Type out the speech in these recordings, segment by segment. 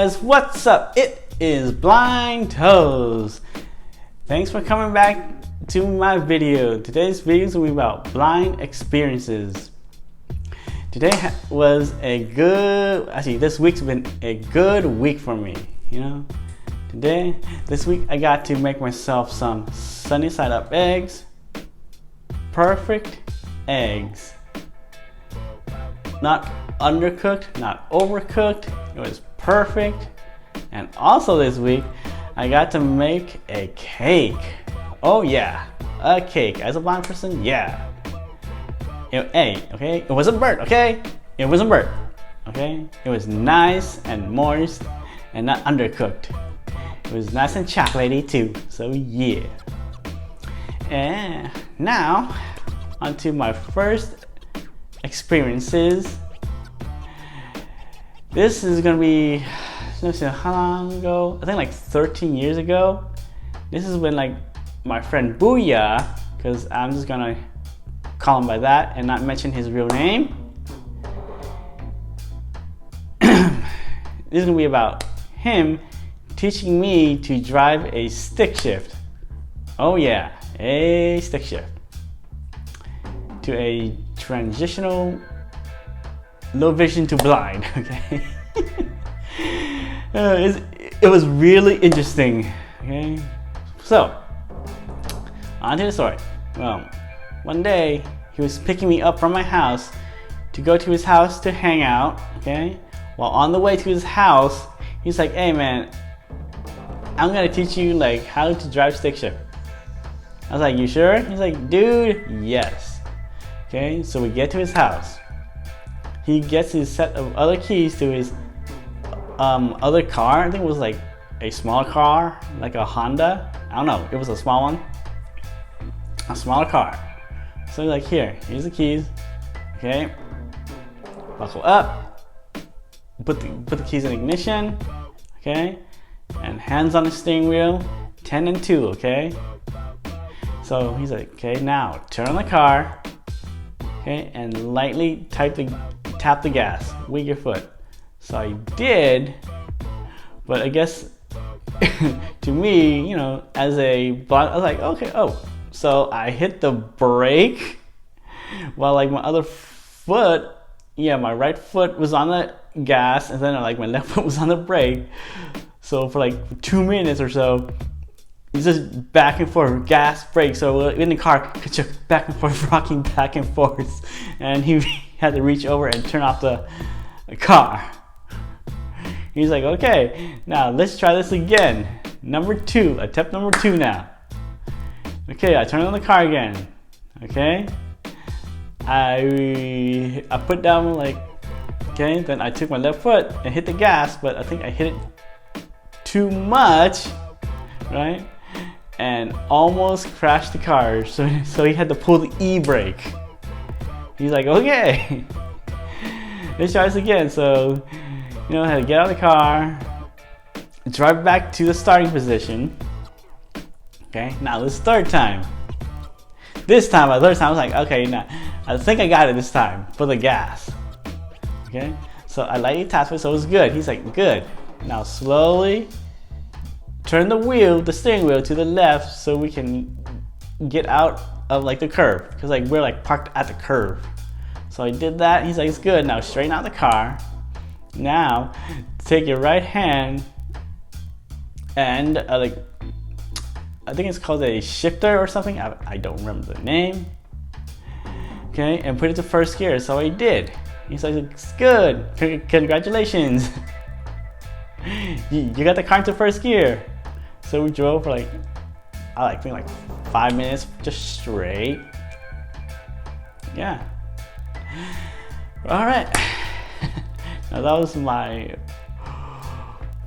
guys, what's up? It is Blind Toes. Thanks for coming back to my video. Today's video is going to be about blind experiences. Today was this week's been a good week for me, you know. This week I got to make myself some sunny side up eggs. Perfect eggs. Not undercooked, not overcooked. It was perfect. And also this week, I got to make a cake. Oh yeah, a cake. As a blind person, yeah. Okay? It wasn't burnt, okay? It wasn't burnt, okay? It was nice and moist and not undercooked. It was nice and chocolatey too, so yeah. And now, onto my first experiences. This is gonna be, let's see, how long ago? I think like 13 years ago. This is when like my friend Booyah, because I'm just gonna call him by that and not mention his real name. This is gonna be about him teaching me to drive a stick shift. Oh yeah, a stick shift. To a transitional low vision to blind, okay? It was really interesting, okay? So, on to the story. Well, one day, he was picking me up from my house to go to his house to hang out, okay? While on the way to his house, he's like, hey man, I'm gonna teach you like how to drive stick shift. I was like, you sure? He's like, dude, yes. Okay, so we get to his house. He gets his set of other keys to his other car. I think it was like a small car, like a Honda. I don't know, it was a small one. A smaller car. So he's like, here's the keys. Okay, buckle up. Put the keys in ignition. Okay, and hands on the steering wheel. 10 and 2, okay? So he's like, okay, now turn on the car. Okay, and lightly tap the gas with your foot. So I did, but I guess to me, you know, as a blind, I was like, okay, so I hit the brake while like my other foot, my right foot was on the gas, and then like my left foot was on the brake. So for like 2 minutes or so, it's just back and forth, gas, brake. So we're in the car, back and forth, rocking back and forth, and he had to reach over and turn off the car. He's like, okay, now let's try this again. Attempt number two now. Okay, I turn on the car again. Okay, I put down like, okay, then I took my left foot and hit the gas, but I think I hit it too much, right? And almost crashed the car. So he had to pull the e-brake. He's like, okay, let's try this again. So, I had to get out of the car, drive back to the starting position. Okay, now this third time. The third time, I was like, okay, now I think I got it this time for the gas. Okay, so I lightly tapped it, so it was good. He's like, good. Now slowly turn the steering wheel to the left so we can get out of like the curve, because like we're like parked at the curve. So I did that. He's like, it's good. Now straighten out the car. Now take your right hand and I think it's called a shifter or something. I don't remember the name. Okay, and put it to first gear. So I did. He's like, it's good. Congratulations. You got the car into first gear. So we drove for I think 5 minutes just straight. Yeah. All right. Now that was my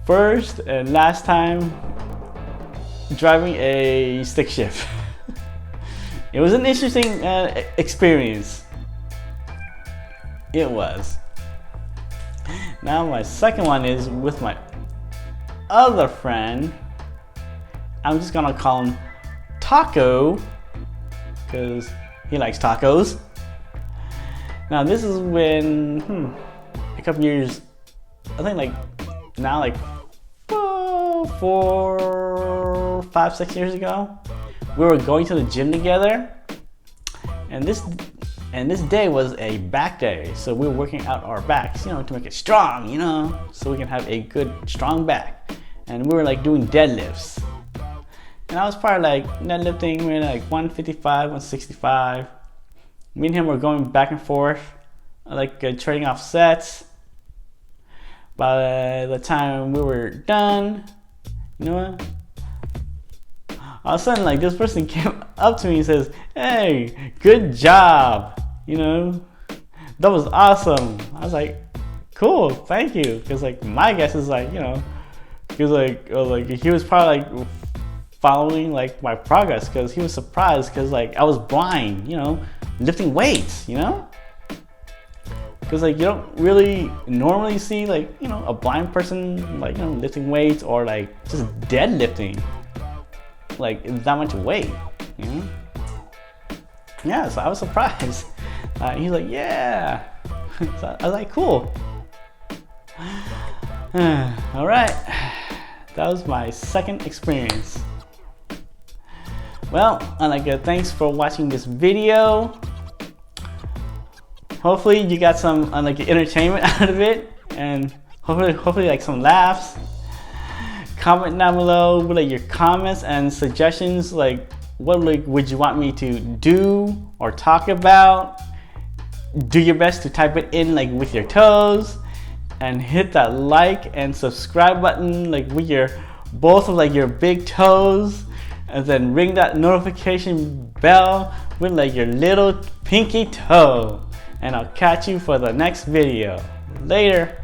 first and last time driving a stick shift. It was an interesting experience. It was. Now my second one is with my other friend. I'm just gonna call him Taco because he likes tacos. Now this is when a couple years, I think like now like 4, 5, 6 years ago, we were going to the gym together, and this day was a back day, so we were working out our backs, you know, to make it strong, you know, so we can have a good strong back. And we were like doing deadlifts, and I was probably like deadlifting, we were like 155, 165. Me and him were going back and forth, like trading off sets. By the time we were done, you know what? All of a sudden, like, this person came up to me and says, "Hey, good job, you know, that was awesome." I was like, "Cool, thank you." Because like my guess is like, you know, he was like he was probably like following like my progress, because he was surprised because like I was blind, you know, lifting weights, you know. Because like you don't really normally see like, you know, a blind person like, you know, lifting weights or like just deadlifting like that much weight, you know. Yeah, so I was surprised. He's like, "Yeah." So I was like, "Cool." All right, that was my second experience. Well, thanks for watching this video. Hopefully you got some like entertainment out of it, and hopefully like some laughs. Comment down below with like your comments and suggestions, like what like would you want me to do or talk about. Do your best to type it in like with your toes, and hit that like and subscribe button like with your both of like your big toes, and then ring that notification bell with like your little pinky toe. And I'll catch you for the next video. Later.